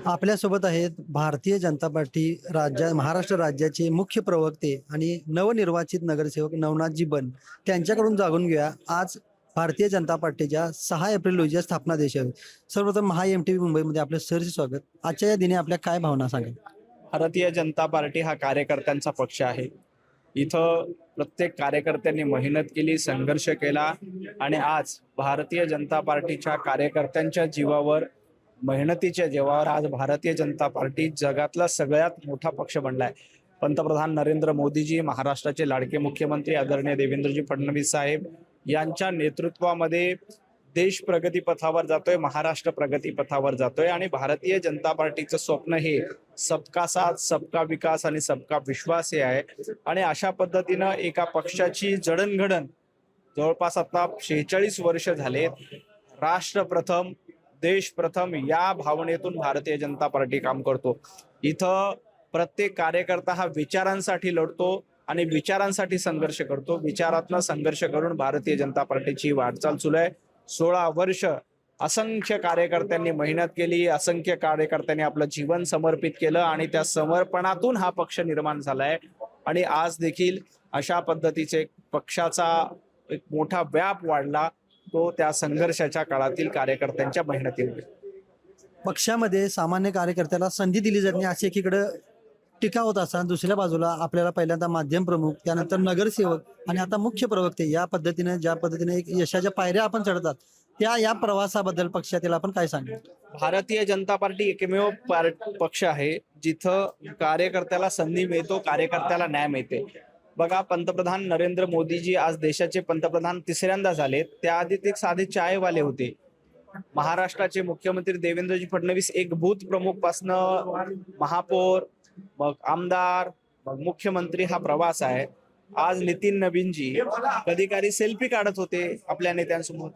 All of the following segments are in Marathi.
आपल्यासोबत आहेत भारतीय जनता पार्टी महाराष्ट्र राज्याचे मुख्य प्रवक्ते आणि नवनिर्वाचित नगरसेवक नवनाथजी बन. त्यांच्याकडून जाणून घेऊया आज भारतीय जनता पार्टीच्या 6 एप्रिल रोजी स्थापना दिवस आहे. सर्वप्रथम महा MTV मुंबईमध्ये आपलं सहर्ष स्वागत. आजच्या या दिनी आपल्या काय भावना सांगा. भारतीय जनता पार्टी हा कार्यकर्त्यांचा पक्ष आहे. इथं प्रत्येक कार्यकर्त्यांनी मेहनत केली, संघर्ष केला आणि आज भारतीय जनता पार्टीच्या कार्यकर्त्यांच्या जीवावर, मेहनतीच्या जीवावर आज भारतीय जनता पार्टी जगातला सगळ्यात मोठा पक्ष बनलाय. पंतप्रधान नरेंद्र मोदीजी, महाराष्ट्राचे लाडके मुख्यमंत्री आदरणीय देवेंद्रजी फडणवीस साहेब यांच्या नेतृत्वामध्ये देश प्रगतीपथावर जातोय, महाराष्ट्र प्रगतीपथावर जातोय आणि भारतीय जनता पार्टीचं स्वप्न हे सबका साथ, सबका विकास आणि सबका विश्वास हे आहे. आणि अशा पद्धतीनं एका पक्षाची जडणघडण जवळपास आता 46 वर्ष झालेत. राष्ट्र प्रथम, देश प्रथम या भावनेतून भारतीय जनता पार्टी काम करतो. इथं प्रत्येक कार्यकर्ता हा विचारांसाठी लढतो आणि विचारांसाठी संघर्ष करतो. विचारातनं संघर्ष करून भारतीय जनता पार्टीची वाटचाल सुरू आहे. 16 वर्ष असंख्य कार्यकर्त्यांनी मेहनत केली, असंख्य कार्यकर्त्यांनी आपलं जीवन समर्पित केलं आणि त्या समर्पणातून हा पक्ष निर्माण झालाय. आणि आज देखील अशा पद्धतीचे पक्षाचा एक मोठा व्याप वाढला, तो त्या संघर्षाच्या काळातील कार्यकर्त्यांच्या मेहनतीमुळे. पक्षामध्ये सामान्य कार्यकर्त्याला संधी दिली जात नाही असे एकीकडे टीका होत असताना दुसऱ्या बाजूला आपल्याला पहिल्यांदा माध्यम प्रमुख, त्यानंतर नगरसेवक आणि आता मुख्य प्रवक्ते या पद्धतीने ज्या पद्धतीने एक यशाच्या पायऱ्या आपण चढतात या प्रवासाबद्दल पक्षातील आपण काय सांगू. भारतीय जनता पार्टी एकमेव पक्ष आहे जिथं कार्यकर्त्याला संधी मिळतो, कार्यकर्त्याला न्याय मिळते. बघा, पंतप्रधान नरेंद्र मोदीजी आज देशाचे पंतप्रधान तिसऱ्यांदा झालेत. त्याआधी ते एक साधे चायवाले होते. महाराष्ट्राचे मुख्यमंत्री देवेंद्रजी फडणवीस एक बूथ प्रमुख पासनं महापौर, मग आमदार, मग मुख्यमंत्री हा प्रवास आहे. आज नितीन नवीनजी कधी सेल्फी काढत होते आपल्या नेत्यांसमोर.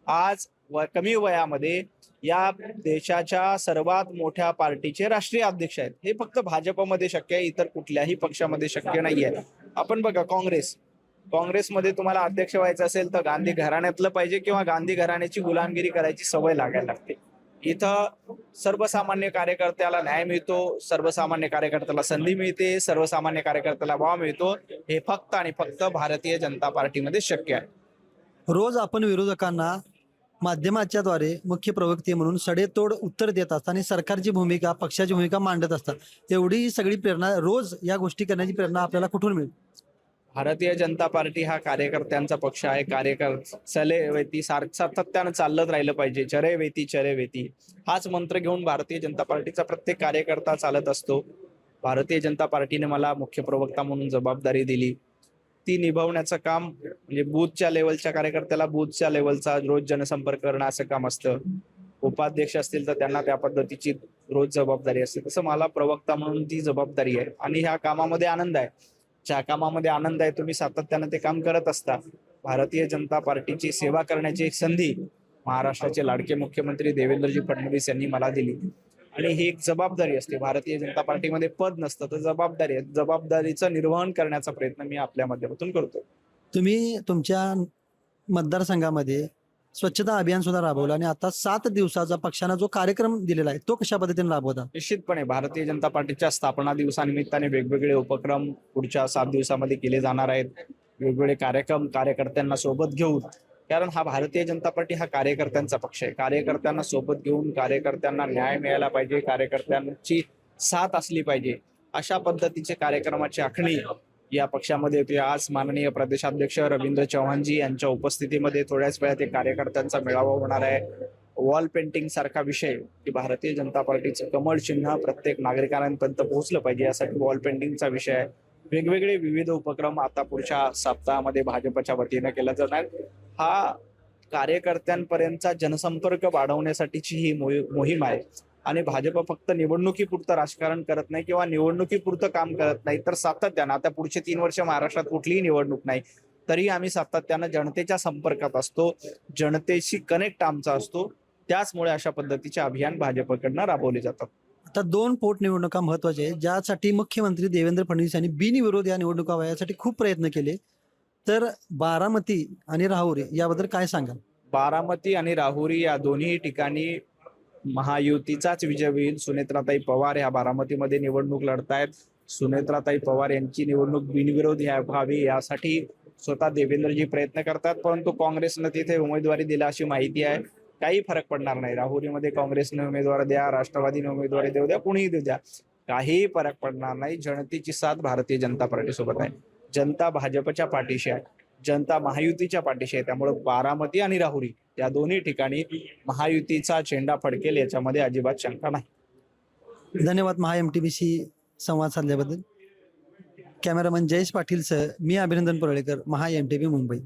आज कमी वयामध्ये या देशाच्या सर्वात मोठ्या पार्टीचे राष्ट्रीय अध्यक्ष आहेत. हे फक्त भाजपमध्ये शक्य आहे, इतर कुठल्याही पक्षामध्ये शक्य नाहीये. आपण बघा, काँग्रेसमध्ये तुम्हाला अध्यक्ष व्हायचं असेल तर गांधी घराण्यातलं पाहिजे किंवा गांधी घराण्याची गुलामगिरी करायची सवय लागायला लागते. इथं सर्वसामान्य कार्यकर्त्याला न्याय मिळतो, सर्वसामान्य कार्यकर्त्याला संधी मिळते, सर्वसामान्य कार्यकर्त्याला वाव मिळतो. हे फक्त आणि फक्त भारतीय जनता पार्टीमध्ये शक्य आहे. रोज आपण विरोधकांना माध्यमाच्या द्वारे मुख्य प्रवक्ते म्हणून सडेतोड उत्तर देत असतात आणि सरकारची भूमिका, पक्षाची भूमिका मांडत असतात. एवढी सगळी प्रेरणा, रोज या गोष्टी करण्याची प्रेरणा आपल्याला कुठून मिळते. भारतीय जनता पार्टी हा कार्यकर्त्यांचा पक्ष आहे. चले सातत्यानं चालत राहिलं पाहिजे. चरे वेती हाच मंत्र घेऊन भारतीय जनता पार्टीचा प्रत्येक कार्यकर्ता चालत असतो. भारतीय जनता पार्टीने मला मुख्य प्रवक्ता म्हणून जबाबदारी दिली. ती निभावण्याचं काम म्हणजे बूथच्या लेवलच्या कार्यकर्त्याला बूथच्या लेवलचा रोज जनसंपर्क करणं असं काम असतं. उपाध्यक्ष असतील तर त्यांना त्या पद्धतीची रोज जबाबदारी असते. तसं मला प्रवक्ता म्हणून ती जबाबदारी आहे आणि ह्या कामामध्ये आनंद आहे. ज्या कामामध्ये आनंद आहे तुम्ही सातत्यानं ते काम करत असता. भारतीय जनता पार्टीची सेवा करण्याची एक संधी महाराष्ट्राचे लाडके मुख्यमंत्री देवेंद्रजी फडणवीस यांनी मला दिली आणि ही एक जबाबदारी असते. भारतीय जनता पार्टीमध्ये पद नसतं तर जबाबदारी आहे. जबाबदारीचं निर्वहन करण्याचा प्रयत्न मी आपल्या माध्यमातून करतो. तुम्ही तुमच्या मतदारसंघामध्ये स्वच्छता अभियान सुद्धा राबवलं आणि आता 7 दिवसाचा पक्षानं जो कार्यक्रम दिलेला आहे तो कशा पद्धतीने राबवता. निश्चितपणे भारतीय जनता पार्टीच्या स्थापना दिवसानिमित्ताने वेगवेगळे उपक्रम पुढच्या 7 दिवसामध्ये केले जाणार आहेत. वेगवेगळे कार्यक्रम कार्यकर्त्यांना सोबत घेऊन, कारण हा भारतीय जनता पार्टी हा कार्यकर्त्यांचा पक्ष आहे. कार्यकर्त्यांना सोबत घेऊन, कार्यकर्त्यांना न्याय मिळायला पाहिजे, कार्यकर्त्यांची साथ असली पाहिजे, अशा पद्धतीचे कार्यक्रमाची आखणी या पक्षामध्ये होती. आज माननीय प्रदेशाध्यक्ष रवींद्र चव्हाणजी यांच्या उपस्थितीमध्ये थोड्याच वेळात एक कार्यकर्त्यांचा मेळावा होणार आहे. वॉल पेंटिंग सारखा विषय की भारतीय जनता पार्टीचं कमळ चिन्ह प्रत्येक नागरिकांपर्यंत पोहोचलं पाहिजे यासाठी वॉल पेंटिंगचा विषय आहे. वेगवेगळे विविध उपक्रम आता पुढच्या सप्ताहामध्ये भाजपच्या वतीनं केला जाणार. हा कार्यकर्त्यांपर्यंतचा जनसंपर्क वाढवण्यासाठीची ही मोहीम आहे आणि भाजप फक्त निवडणुकीपुरतं राजकारण करत नाही किंवा निवडणुकीपुरतं काम करत नाही, तर सातत्यानं आता पुढचे 3 वर्ष महाराष्ट्रात कुठलीही निवडणूक नाही तरी आम्ही सातत्यानं जनतेच्या संपर्कात असतो, जनतेशी कनेक्ट आमचा असतो. त्याचमुळे अशा पद्धतीचे अभियान भाजपकडनं राबवले जातात. आता 2 पोटनिवडणुका महत्वाच्या आहेत ज्यासाठी मुख्यमंत्री देवेंद्र फडणवीस यांनी बिनविरोध या निवडणुका व्हायसाठी खूप प्रयत्न केले. तर बारामती आणि राहुरी याबद्दल काय सांगाल. बारामती आणि राहुरी या दोन्ही ठिकाणी महायुतीचाच विजय होईल. सुनेत्राताई पवार ह्या बारामतीमध्ये निवडणूक लढतायत. सुनेत्राताई पवार यांची निवडणूक बिनविरोध व्हावी यासाठी स्वतः देवेंद्रजी प्रयत्न करतात, परंतु काँग्रेसनं तिथे उमेदवारी दिला अशी माहिती आहे. काही फरक पडणार नाही. राहुरीमध्ये काँग्रेसने उमेदवार द्या, राष्ट्रवादीने उमेदवारी देऊ द्या, कुणीही देऊ द्या, काही फरक पडणार नाही. जनतेची साथ भारतीय जनता पार्टी सोबत आहे. जनता भाजपच्या पाठीशी आहे, जनता महायुतीच्या पाठीशी आहे. त्यामुळे बारामती आणि राहुरी या दोन्ही ठिकाणी महायुतीचा झेंडा फडकेल याच्यामध्ये अजिबात शंका नाही. धन्यवाद महा MTBC संवाद साधल्याबद्दल. कॅमेरामन जयेश पाटीलसह मी अभिनंदन परुळेकर, महा MTB मुंबई.